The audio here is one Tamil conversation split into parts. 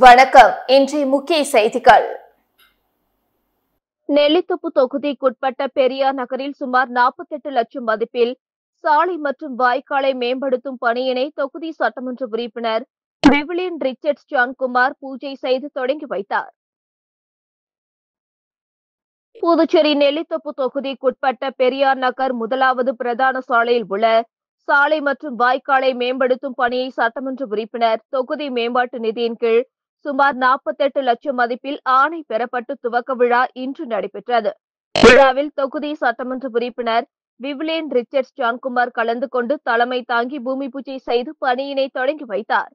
வணக்கம். இன்றைய முக்கிய செய்திகள். நெல்லித்தோப்பு தொகுதிக்குட்பட்ட பெரியார் நகரில் சுமார் 48 லட்சம் மதிப்பில் சாலை மற்றும் வாய்க்காலை மேம்படுத்தும் பணியினை தொகுதி சட்டமன்ற உறுப்பினர் விவிலியன் ரிச்சர்ட்ஸ் ஜான்குமார் பூஜை செய்து தொடங்கி வைத்தார். புதுச்சேரி நெல்லித்தோப்பு தொகுதிக்குட்பட்ட பெரியார் நகர் முதலாவது பிரதான சாலையில் உள்ள சாலை மற்றும் வாய்க்காலை மேம்படுத்தும் பணியை சட்டமன்ற உறுப்பினர் தொகுதி மேம்பாட்டு நிதியின் கீழ் சுமார் 48 லட்சம் மதிப்பில் ஆணை பெறப்பட்டு துவக்க விழா இன்று நடைபெற்றது. விழாவில் தொகுதி சட்டமன்ற உறுப்பினர் விவிலியன் ரிச்சர்ட்ஸ் ஜான்குமார் கலந்து கொண்டு தலைமை தாங்கி பூமி பூஜை செய்து பணியினை தொடங்கி வைத்தார்.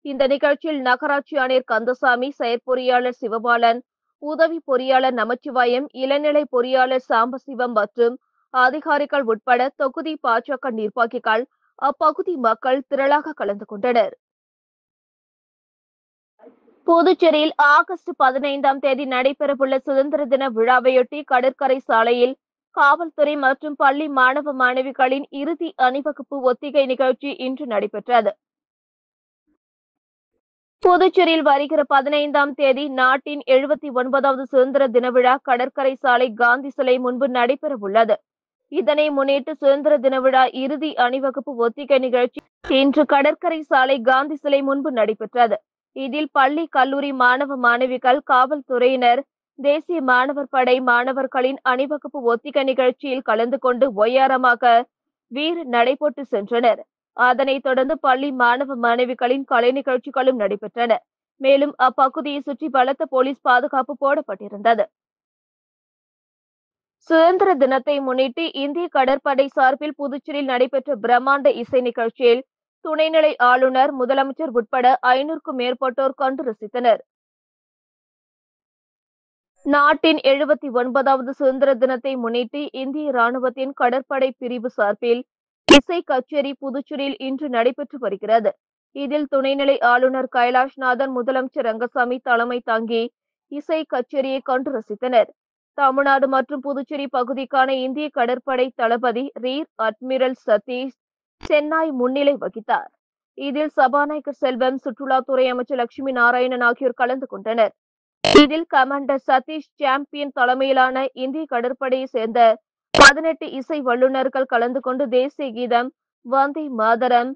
இந்த நிகழ்ச்சியில் நகராட்சி ஆணையர் கந்தசாமி, செயற்பொறியாளர் சிவபாலன், உதவி பொறியாளர் நமச்சிவாயம், இளநிலை பொறியாளர் சாம்பசிவம் மற்றும் அதிகாரிகள் உட்பட தொகுதி பாஜக நிர்வாகிகள், அப்பகுதி மக்கள் திரளாக கலந்து கொண்டனர். புதுச்சேரியில் ஆகஸ்ட் 15ஆம் தேதி நடைபெறவுள்ள சுதந்திர தின விழாவையொட்டி கடற்கரை சாலையில் காவல்துறை மற்றும் பள்ளி மாணவ மாணவிகளின் இறுதி அணிவகுப்பு ஒத்திகை நிகழ்ச்சி இன்று நடைபெற்றது. புதுச்சேரியில் வருகிற 15ஆம் தேதி நாட்டின் 79வது சுதந்திர தின விழா கடற்கரை சாலை காந்தி சிலை முன்பு நடைபெறவுள்ளது. இதனை முன்னிட்டு சுதந்திர தின விழா இறுதி அணிவகுப்பு ஒத்திகை நிகழ்ச்சி இன்று கடற்கரை சாலை காந்தி சிலை முன்பு நடைபெற்றது. இதில் பள்ளி, கல்லூரி மாணவ மாணவிகள், காவல்துறையினர், தேசிய மாணவர் படை மாணவர்களின் அணிவகுப்பு ஒத்திகை நிகழ்ச்சியில் கலந்து கொண்டு ஒய்யாரமாக வீர நடைபோட்டு சென்றனர். அதனைத் தொடர்ந்து பள்ளி மாணவ மாணவிகளின் கலை நிகழ்ச்சிகளும் நடைபெற்றன. மேலும் அப்பகுதியை சுற்றி பலத்த போலீஸ் பாதுகாப்பு போடப்பட்டிருந்தது. சுதந்திர தினத்தை முன்னிட்டு இந்திய கடற்படை சார்பில் புதுச்சேரியில் நடைபெற்ற பிரம்மாண்ட இசை நிகழ்ச்சியில் துணைநிலை ஆளுநர், முதலமைச்சர் உட்பட 500க்கும் மேற்பட்டோர் கண்டு ரசித்தனர். நாட்டின் 79வது சுதந்திர தினத்தை முன்னிட்டு இந்திய ராணுவத்தின் கடற்படை பிரிவு சார்பில் இசை கச்சேரி புதுச்சேரியில் இன்று நடைபெற்று வருகிறது. இதில் துணைநிலை ஆளுநர் கைலாஷ்நாதன், முதலமைச்சர் ரங்கசாமி தலைமை தாங்கி இசை கச்சேரியை கண்டு ரசித்தனர். தமிழ்நாடு மற்றும் புதுச்சேரி பகுதிக்கான இந்திய கடற்படை தளபதி ரியர் அட்மிரல் சதீஷ் சென்னாய் முன்னிலை வகித்தார். இதில் சபாநாயகர் செல்வம், சுற்றுலாத்துறை அமைச்சர் லட்சுமி நாராயணன் ஆகியோர் கலந்து கொண்டனர். இதில் கமாண்டர் சதீஷ் சாம்பியன் தலைமையிலான இந்திய கடற்படையை சேர்ந்த 18 இசை வல்லுநர்கள் கலந்து கொண்டு தேசிய கீதம், வந்தே மாதரம்,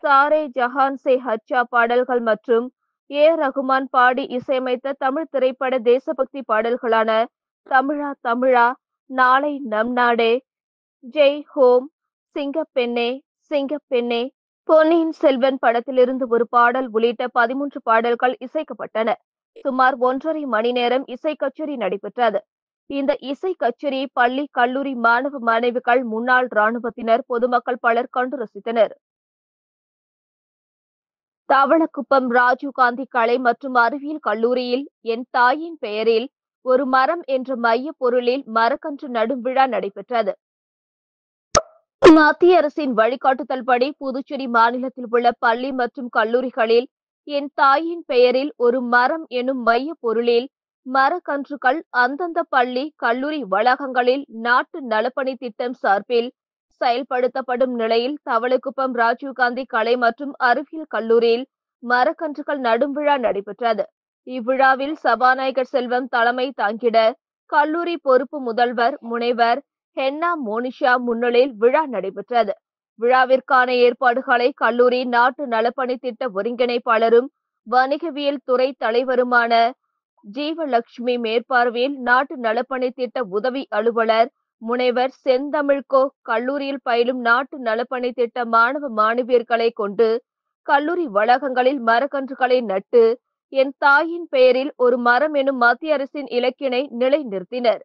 சாரே ஜஹான் சே ஹச்சா பாடல்கள் மற்றும் ரகுமான் பாடி இசையமைத்த தமிழ் திரைப்பட தேசபக்தி பாடல்களான தமிழா தமிழா, நாளை நம் நாடே, ஜெய் ஹோம், சிங்கப்பெண்ணே சிங்கப்பெண்ணே, பொன்னியின் செல்வன் படத்திலிருந்து ஒரு பாடல் உள்ளிட்ட 13 பாடல்கள் இசைக்கப்பட்டன. சுமார் 1.5 மணி நேரம் இசை கச்சேரி நடைபெற்றது. இந்த இசை கச்சேரியை பள்ளி, கல்லூரி மாணவ மாணவிகள், முன்னாள் ராணுவத்தினர், பொதுமக்கள் பலர் கண்டு ரசித்தனர். தவளக்குப்பம் ராஜீவ்காந்தி கலை மற்றும் அறிவியல் கல்லூரியில் என் தாயின் பெயரில் ஒரு மரம் என்ற மைய பொருளில் மரக்கன்று நடும் விழா நடைபெற்றது. மத்திய அரசின் வழிகாட்டுதல்படி புதுச்சேரி மாநிலத்தில் உள்ள பள்ளி மற்றும் கல்லூரிகளில் என் தாயின் பெயரில் ஒரு மரம் எனும் மைய பொருளில் மரக்கன்றுகள் அந்தந்த பள்ளி, கல்லூரி வளாகங்களில் நாட்டு நலப்பணி திட்டம் சார்பில் செயல்படுத்தப்படும் நிலையில் தவளக்குப்பம் ராஜீவ்காந்தி கலை மற்றும் அறிவியல் கல்லூரியில் மரக்கன்றுகள் நடும் விழா நடைபெற்றது. இவ்விழாவில் சபாநாயகர் செல்வம் தலைமை தாங்கிட கல்லூரி பொறுப்பு முதல்வர் முனைவர் ஹென்னா மோனிஷா முன்னிலையில் விழா நடைபெற்றது. விழாவிற்கான ஏற்பாடுகளை கல்லூரி நாட்டு நலப்பணி திட்ட ஒருங்கிணைப்பாளரும் வணிகவியல் துறை தலைவருமான ஜீவலட்சுமி மேற்பார்வையில் நாட்டு நலப்பணி திட்ட உதவி அலுவலர் முனைவர் செந்தமிழ்கோ, கல்லூரியில் பயிலும் நாட்டு நலப்பணி திட்ட மாணவ மாணவியர்களை கொண்டு கல்லூரி வளாகங்களில் மரக்கன்றுகளை நட்டு என் தாயின் பெயரில் ஒரு மரம் எனும் மத்திய அரசின் இலக்கினை நிலைநிறுத்தினர்.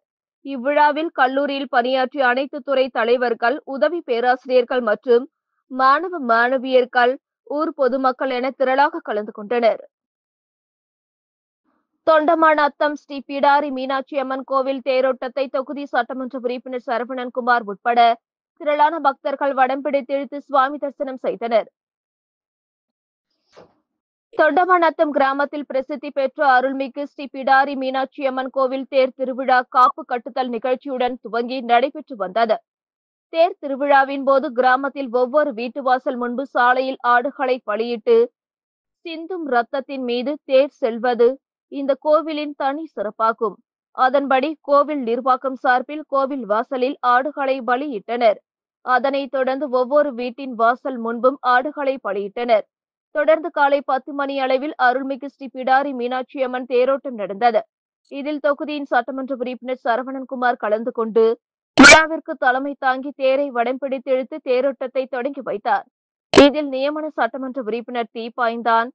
இவ்விழாவில் கல்லூரியில் பணியாற்றிய அனைத்து துறை தலைவர்கள், உதவி பேராசிரியர்கள் மற்றும் மாணவ மாணவியர்கள், ஊர் பொதுமக்கள் என திரளாக கலந்து கொண்டனர். தொண்டமாநத்தம் ஸ்ரீ பிடாரி மீனாட்சி அம்மன் கோவில் தேரோட்டத்தை தொகுதி சட்டமன்ற உறுப்பினர் சரவணன்குமார் உட்பட திரளான பக்தர்கள் வடம் பிடித்து இழுத்து சுவாமி தரிசனம் செய்தனர். தொண்டமாநத்தம் கிராமத்தில் பிரசித்தி பெற்ற அருள்மிகு ஸ்ரீ பிடாரி மீனாட்சி அம்மன் கோவில் தேர் திருவிழா காப்பு கட்டுதல் நிகழ்ச்சியுடன் துவங்கி நடைபெற்று வந்தது. தேர் திருவிழாவின் போது கிராமத்தில் ஒவ்வொரு வீட்டு வாசல் முன்பு சாலையில் ஆடுகளை பலியிட்டு சிந்தும் ரத்தத்தின் மீது தேர் செல்வது இந்த கோவிலின் தனி சிறப்பாகும். அதன்படி கோவில் நிர்வாகம் சார்பில் கோவில் வாசலில் ஆடுகளை பலியிட்டனர். அதனைத் தொடர்ந்து ஒவ்வொரு வீட்டின் வாசல் முன்பும் ஆடுகளை பலியிட்டனர். தொடர்ந்து காலை 10 மணி அளவில் அருள்மிகு ஸ்ரீ பிடாரி மீனாட்சி அம்மன் தேரோட்டம் நடந்தது. இதில் தொகுதியின் சட்டமன்ற உறுப்பினர் சரவணன்குமார் கலந்து கொண்டு விழாவிற்கு தலைமை தாங்கி தேரை வடம் பிடித்து இழுத்து தேரோட்டத்தை தொடங்கி வைத்தார். இதில் நியமன சட்டமன்ற உறுப்பினர் தீபாய்ந்தான்,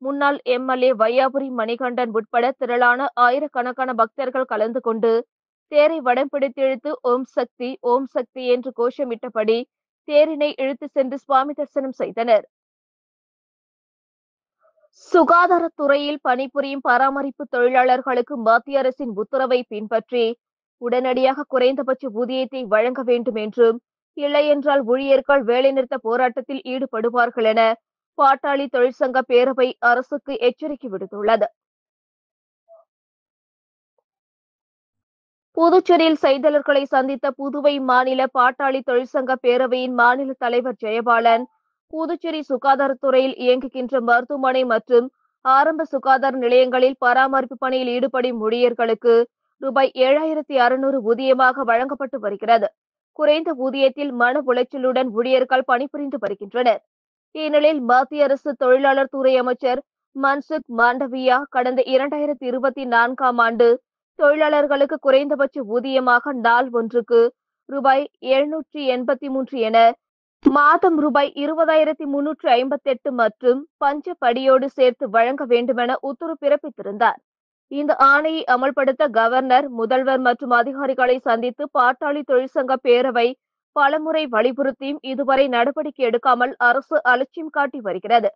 முன்னாள் எம்எல்ஏ வையாபுரி மணிகண்டன் உட்பட திரளான ஆயிரக்கணக்கான பக்தர்கள் கலந்து கொண்டு தேரை வடம் பிடித்து இழுத்து ஓம் சக்தி என்று கோஷமிட்டபடி தேரினை இழுத்து சென்று சுவாமி தரிசனம் செய்தனர். சுகாதாரத்துறையில் பணிபுரியும் பராமரிப்பு தொழிலாளர்களுக்கு மத்திய அரசின் உத்தரவை பின்பற்றி உடனடியாக குறைந்தபட்ச ஊதியத்தை வழங்க வேண்டும் என்றும், இல்லையென்றால் ஊழியர்கள் வேலைநிறுத்த போராட்டத்தில் ஈடுபடுவார்கள் என பாட்டாளி தொழிற்சங்க பேரவை அரசுக்கு எச்சரிக்கை விடுத்துள்ளது. புதுச்சேரியில் செய்தியாளர்களை சந்தித்த புதுவை மாநில பாட்டாளி தொழிற்சங்க பேரவையின் மாநில தலைவர் ஜெயபாலன், புதுச்சேரி சுகாதாரத்துறையில் இயங்குகின்ற மருத்துவமனை மற்றும் ஆரம்ப சுகாதார நிலையங்களில் பராமரிப்பு பணியில் ஈடுபடும் ஊழியர்களுக்கு ரூபாய் 7,600 ஊதியமாக வழங்கப்பட்டு வருகிறது. குறைந்த ஊதியத்தில் மன உளைச்சலுடன் ஊழியர்கள் பணிபுரிந்து வருகின்றனர். இந்நிலையில் மத்திய அரசு தொழிலாளர் துறை அமைச்சர் மன்சுக் மாண்டவியா கடந்த 2024ஆம் ஆண்டு தொழிலாளர்களுக்கு குறைந்தபட்ச ஊதியமாக நாள் ஒன்றுக்கு ரூபாய் 783 என, மாதம் ரூபாய் 20,358 மற்றும் பஞ்சப்படியோடு சேர்த்து வழங்க வேண்டுமென உத்தரவு பிறப்பித்திருந்தார். இந்த ஆணையை அமல்படுத்த கவர்னர், முதல்வர் மற்றும் அதிகாரிகளை சந்தித்து பாட்டாளி தொழிற்சங்க பேரவை பலமுறை வலியுறுத்தியும் இதுவரை நடவடிக்கை எடுக்காமல் அரசு அலட்சியம் காட்டி வருகிறது.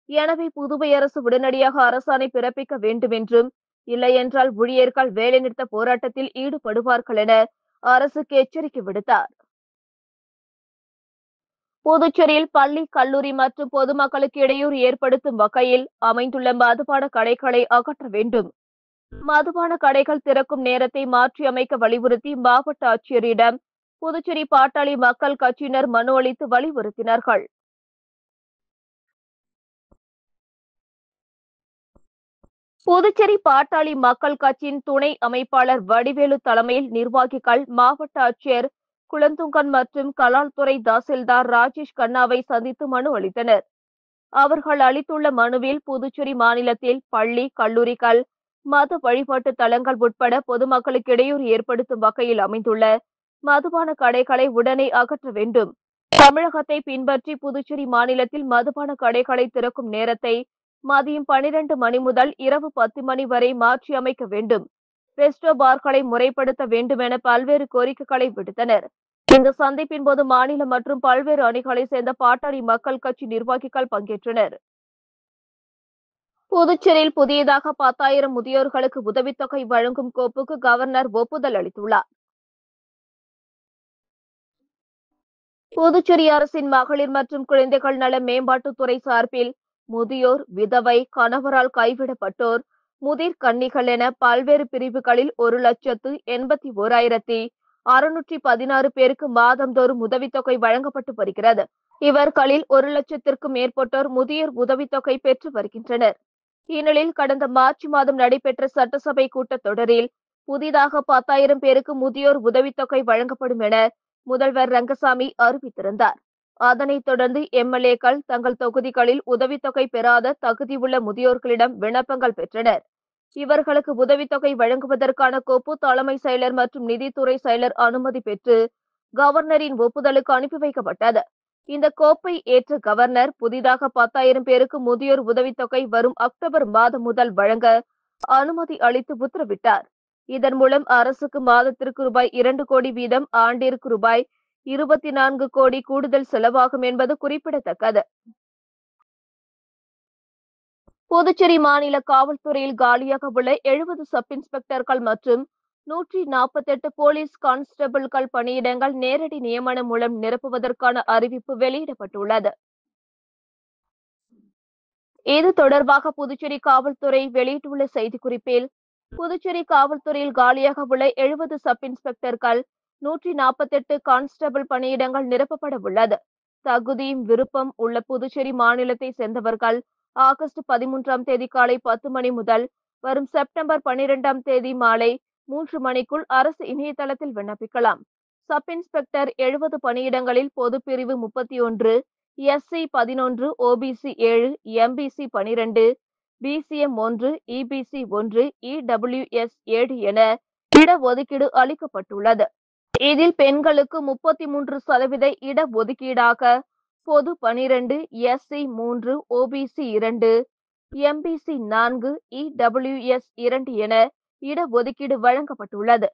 எனவே புதுவை அரசு உடனடியாக அரசாணை பிறப்பிக்க வேண்டும் என்றும், இல்லையென்றால் ஊழியர்கள் வேலைநிறுத்த போராட்டத்தில் ஈடுபடுவார்கள் என அரசுக்கு எச்சரிக்கை விடுத்தார். புதுச்சேரியில் பள்ளி, கல்லூரி மற்றும் பொதுமக்களுக்கு இடையூறு ஏற்படுத்தும் வகையில் அமைந்துள்ள மதுபான கடைகளை அகற்ற வேண்டும். மதுபான கடைகள் திறக்கும் நேரத்தை மாற்றி அமைக்க வலியுறுத்தி மாவட்ட ஆட்சியரிடம் புதுச்சேரி பாட்டாளி மக்கள் கட்சியினர் மனு அளித்து வலியுறுத்தினார்கள். புதுச்சேரி பாட்டாளி மக்கள் கட்சியின் துணை அமைப்பாளர் வடிவேலு தலைமையில் நிர்வாகிகள் மாவட்ட ஆட்சியர் குளந்துங்கன் மற்றும் கலால்துறை தாசில்தார் ராஜேஷ் கண்ணாவை சந்தித்து மனு அளித்தனர். அவர்கள் அளித்துள்ள மனுவில் புதுச்சேரி மாநிலத்தில் பள்ளி, கல்லூரிகள், மத வழிபாட்டு தலங்கள் உட்பட பொதுமக்களுக்கு இடையூறு ஏற்படுத்தும் வகையில் அமைந்துள்ள மதுபான கடைகளை உடனே அகற்ற வேண்டும். தமிழகத்தை பின்பற்றி புதுச்சேரி மாநிலத்தில் மதுபான கடைகளை திறக்கும் நேரத்தை மதியம் 12 மணி முதல் இரவு 10 மணி வரை மாற்றி அமைக்க வேண்டும். ரெஸ்டோ பார்களை முறைப்படுத்த வேண்டும் என பல்வேறு கோரிக்கைகளை விடுத்தனர். இந்த சந்திப்பின் போது மாநில மற்றும் பல்வேறு அணிகளை சேர்ந்த பாட்டாளி மக்கள் கட்சி நிர்வாகிகள் பங்கேற்றனர். புதுச்சேரியில் புதியதாக 10,000 முதியோர்களுக்கு உதவித்தொகை வழங்கும் கோப்புக்கு கவர்னர் ஒப்புதல் அளித்துள்ளார். புதுச்சேரி அரசின் மகளிர் மற்றும் குழந்தைகள் நல மேம்பாட்டுத்துறை சார்பில் முதியோர், விதவை, கணவரால் கைவிடப்பட்டோர், முதிர் கன்னிகள் என பல்வேறு பிரிவுகளில் 1,81,616 பேருக்கு மாதந்தோறும் உதவித்தொகை வழங்கப்பட்டு வருகிறது. இவர்களில் 1,00,000க்கும் மேற்பட்டோர் முதியோர் உதவித்தொகை பெற்று வருகின்றனர். இந்நிலையில் கடந்த மார்ச் மாதம் நடைபெற்ற சட்டசபை கூட்டத்தொடரில் புதிதாக 10,000 பேருக்கு முதியோர் உதவித்தொகை வழங்கப்படும் என முதல்வர் ரங்கசாமி அறிவித்திருந்தார். அதனைத் தொடர்ந்து எம்எல்ஏக்கள் தங்கள் தொகுதிகளில் உதவித்தொகை பெறாத தகுதியுள்ள முதியோர்களிடம் விண்ணப்பங்கள் பெற்றனர். இவர்களுக்கு உதவித்தொகை வழங்குவதற்கான கோப்பு தலைமை செயலர் மற்றும் நிதித்துறை செயலர் அனுமதி பெற்று கவர்னரின் ஒப்புதலுக்கு அனுப்பி வைக்கப்பட்டது. இந்த கோப்பை ஏற்ற கவர்னர் புதிதாக 10,000 பேருக்கு முதியோர் உதவித்தொகை வரும் அக்டோபர் மாதம் முதல் வழங்க அனுமதி அளித்து உத்தரவிட்டார். இதன் மூலம் அரசுக்கு மாதத்திற்கு ரூபாய் 2 கோடி வீதம், ஆண்டிற்கு ரூபாய் 24 கோடி கூடுதல் செலவாகும் என்பது குறிப்பிடத்தக்கது. புதுச்சேரி மாநில காவல்துறையில் காலியாக உள்ள 70 சப் இன்ஸ்பெக்டர்கள் மற்றும் 148 போலீஸ் கான்ஸ்டபிள்கள் பணியிடங்கள் நேரடி நியமனம் மூலம் நிரப்புவதற்கான அறிவிப்பு வெளியிடப்பட்டுள்ளது. இது தொடர்பாக புதுச்சேரி காவல்துறை வெளியிட்டுள்ள செய்திக்குறிப்பில், புதுச்சேரி காவல்துறையில் காலியாக உள்ள 70 சப் இன்ஸ்பெக்டர்கள், 148 கான்ஸ்டபிள் பணியிடங்கள் நிரப்பப்பட உள்ளது. தகுதியும் விருப்பம் உள்ள புதுச்சேரி மாநிலத்தை சேர்ந்தவர்கள் ஆகஸ்ட் 13ஆம் தேதி காலை 10 மணி முதல் வரும் செப்டம்பர் 12ஆம் தேதி மாலை 3 மணிக்குள் அரசு இணையதளத்தில் விண்ணப்பிக்கலாம். சப் இன்ஸ்பெக்டர் 70 பணியிடங்களில் பொது பிரிவு 31, SC 11, OBC 7, MBC 12, BCM 1, EBC 1, EWS 7 என இடஒதுக்கீடு அளிக்கப்பட்டுள்ளது. இதில் பெண்களுக்கு 33% இடஒதுக்கீடாக பொது 12, SC 3, OBC 2, MBC 4, EWS 2 என இடஒதுக்கீடு வழங்கப்பட்டுள்ளது.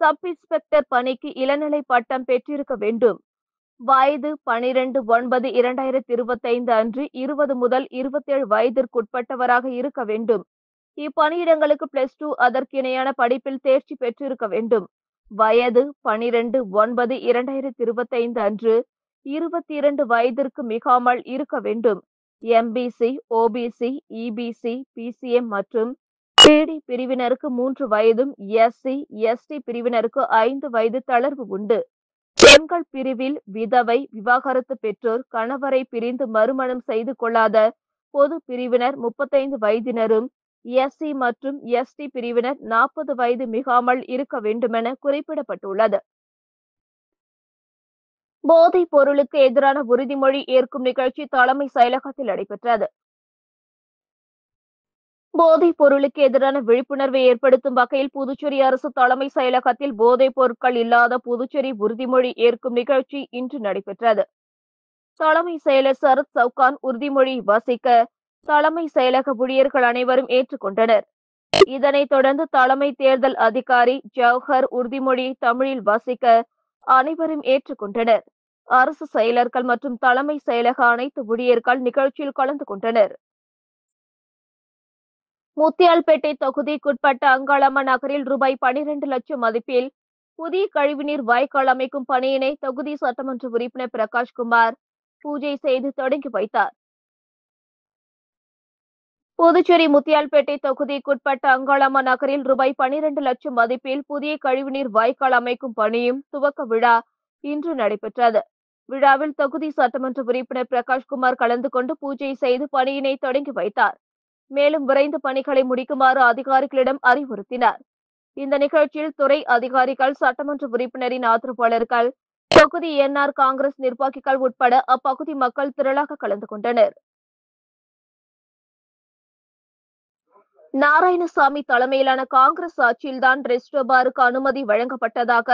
சப் இன்ஸ்பெக்டர் பணிக்கு இளநிலை பட்டம் பெற்றிருக்க வேண்டும். வயது 12/9/2025 அன்று 20 முதல் 27 வயதிற்குட்பட்டவராக இருக்க வேண்டும். இப்பணியிடங்களுக்கு +2 அதற்கிணையான படிப்பில் தேர்ச்சி பெற்றிருக்க வேண்டும். வயது 12/9/2025 அன்று 22 வயதிற்கு மிகாமல் இருக்க வேண்டும். MBC, OBC, EBC, PCM மற்றும் PD பிரிவினருக்கு 3 வயதும், SC, ST பிரிவினருக்கு 5 வயது தளர்வு உண்டு. பெண்கள் பிரிவில் விதவை, விவாகரத்து பெற்றோர், கணவரை பிரிந்து மறுமணம் செய்து கொள்ளாத பொது பிரிவினர் 35 வயதினரும், SC மற்றும் ST பிரிவினர் 40 வயது மிகாமல் இருக்க வேண்டுமென குறிப்பிடப்பட்டுள்ளது. போதைப் பொருளுக்கு எதிரான உறுதிமொழி ஏற்கும் நிகழ்ச்சி தலைமை செயலகத்தில் நடைபெற்றது. போதைப் பொருளுக்கு எதிரான விழிப்புணர்வை ஏற்படுத்தும் வகையில் புதுச்சேரி அரசு தலைமை செயலகத்தில் போதைப் பொருட்கள் இல்லாத புதுச்சேரி உறுதிமொழி ஏற்கும் நிகழ்ச்சி இன்று நடைபெற்றது. தலைமை செயலர் சரத் சவுகான் உறுதிமொழி வாசிக்க தலைமை செயலக ஊழியர்கள் அனைவரும் ஏற்றுக்கொண்டனர். இதனைத் தொடர்ந்து தலைமை தேர்தல் அதிகாரி ஜவஹர் உறுதிமொழியை தமிழில் வாசிக்க அனைவரும் ஏற்றுக்கொண்டனர். அரசு செயலர்கள் மற்றும் தலைமை செயலக அனைத்து ஊழியர்கள் நிகழ்ச்சியில் கலந்து கொண்டனர். முத்தியால்பேட்டை தொகுதிக்குட்பட்ட அங்காளம்மா நகரில் ரூபாய் 12 லட்சம் மதிப்பில் புதிய கழிவுநீர் வாய்க்கால் அமைக்கும் பணியினை தொகுதி சட்டமன்ற உறுப்பினர் பிரகாஷ்குமார் பூஜை செய்து தொடங்கி வைத்தார். புதுச்சேரி முத்தியால்பேட்டை தொகுதிக்குட்பட்ட அங்காளம்மா நகரில் ரூபாய் 12 லட்சம் மதிப்பில் புதிய கழிவுநீர் வாய்க்கால் அமைக்கும் பணியும் துவக்க விழா இன்று நடைபெற்றது. விழாவில் தொகுதி சட்டமன்ற உறுப்பினர் பிரகாஷ்குமார் கலந்து கொண்டு பூஜை செய்து பணியினை தொடங்கி வைத்தார். மேலும் விரைந்து பணிகளை முடிக்குமாறு அதிகாரிகளிடம் அறிவுறுத்தினார். இந்த நிகழ்ச்சியில் துறை அதிகாரிகள், சட்டமன்ற உறுப்பினரின் ஆதரவாளர்கள், தொகுதி NR காங்கிரஸ் நிர்வாகிகள் உட்பட அப்பகுதி மக்கள் திரளாக கலந்து கொண்டனர். நாராயணசாமி தலைமையிலான காங்கிரஸ் ஆட்சியில்தான் ரெஸ்டோ பாருக்கு அனுமதி வழங்கப்பட்டதாக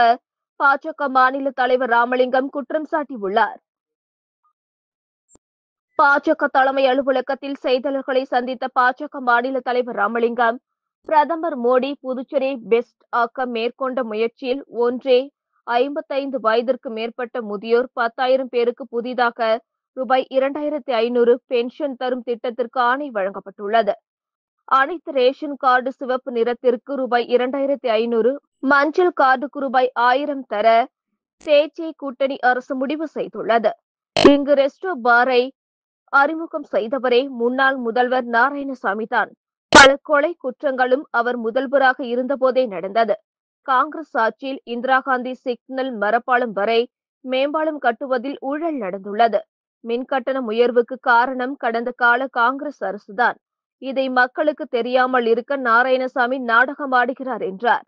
பாஜக மாநில தலைவர் ராமலிங்கம் குற்றம் சாட்டியுள்ளார். பாஜக தலைமை அலுவலகத்தில் செய்தியாளர்களை சந்தித்த பாஜக மாநில தலைவர் ராமலிங்கம், பிரதமர் மோடி புதுச்சேரியை பெஸ்ட் ஆக்க மேற்கொண்ட முயற்சியில் ஒன்றே 55 வயதிற்கு மேற்பட்ட முதியோர் 10,000 பேருக்கு புதிதாக ரூபாய் 2,500 பென்ஷன் தரும் திட்டத்திற்கு ஆணை வழங்கப்பட்டுள்ளது. அனைத்து ரேஷன் கார்டு சிவப்பு நிறத்திற்கு ரூபாய் 2,500, மஞ்சள் கார்டுக்கு ரூபாய் 1000 தர தேசிய கூட்டணி அரசு முடிவு செய்துள்ளது. இங்கு ரெஸ்டோ பாரை அறிமுகம் செய்தவரே முன்னாள் முதல்வர் நாராயணசாமி தான். பல கொலை குற்றங்களும் அவர் முதல்வராக இருந்தபோதே நடந்தது. காங்கிரஸ் ஆட்சியில் இந்திரா காந்தி சிக்னல் மரப்பாலம் வரை மேம்பாலம் கட்டுவதில் ஊழல் நடந்துள்ளது. மின்கட்டண உயர்வுக்கு காரணம் கடந்த கால காங்கிரஸ் அரசுதான். இதை மக்களுக்கு தெரியாமல் இருக்க நாராயணசாமி நாடகமாடுகிறார் என்றார்.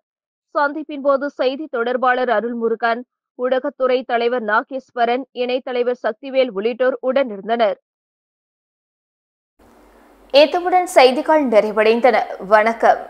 சந்திப்பின் போது செய்தி தொடர்பாளர் அருள்முருகன், ஊடகத்துறை தலைவர் நாகேஸ்வரன், இணைத்தலைவர் சக்திவேல் உள்ளிட்டோர் உடனிருந்தனர். இத்துடன் செய்திகள் நிறைவடைந்தன. வணக்கம்.